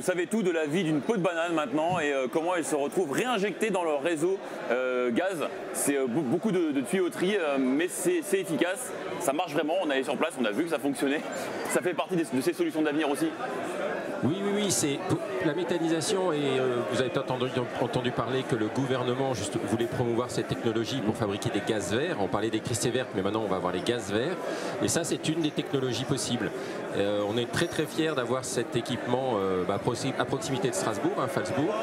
savez tout de la vie d'une peau de banane maintenant et comment elle se retrouve réinjectée dans leur réseau gaz. C'est beaucoup de tuyauterie, mais c'est efficace, ça marche vraiment, on est allé sur place, on a vu que ça fonctionnait. Ça fait partie de ces solutions d'avenir aussi. Oui, c'est la méthanisation et vous avez peut-être entendu parler que le gouvernement voulait promouvoir cette technologie pour fabriquer des gaz verts. On parlait d'électricité verte, mais maintenant on va avoir les gaz verts. Et ça, c'est une des technologies possibles. On est très fiers d'avoir cet équipement à proximité de Strasbourg, à Phalsbourg.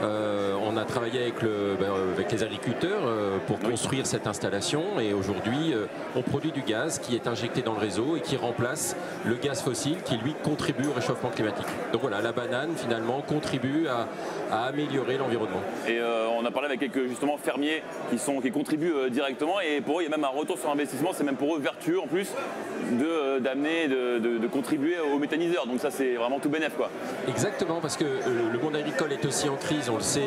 On a travaillé avec les agriculteurs pour construire cette installation et aujourd'hui on produit du gaz qui est injecté dans le réseau et qui remplace le gaz fossile qui lui contribue au réchauffement climatique. Donc voilà, la banane finalement contribue à améliorer l'environnement. Et on a parlé avec quelques justement fermiers qui contribuent directement et pour eux il y a même un retour sur investissement, c'est même pour eux vertueux en plus de contribuer aux méthaniseurs. Donc ça c'est vraiment tout bénef quoi. Exactement, parce que le monde agricole est aussi en crise, on le sait,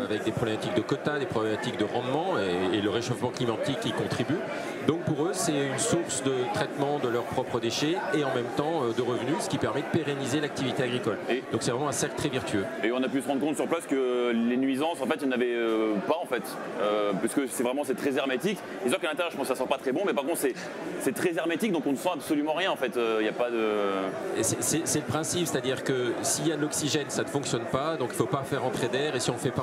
avec des problématiques de quotas, des problématiques de rendement et le réchauffement climatique y contribue. Donc pour eux c'est une source de traitement de leurs propres déchets et en même temps de revenus, ce qui permet de pérenniser l'activité agricole. Donc c'est vraiment un cercle très vertueux. Et on a pu se rendre compte sur place que les nuisances en fait il n'y en avait pas en fait, parce que c'est très hermétique. C'est sûr qu'à l'intérieur je pense que ça sent pas très bon, mais par contre c'est très hermétique donc on ne sent absolument rien en fait. Il y a pas de. C'est le principe, c'est-à-dire que s'il y a de l'oxygène ça ne fonctionne pas, donc il ne faut pas faire entrer d'air et si on fait pas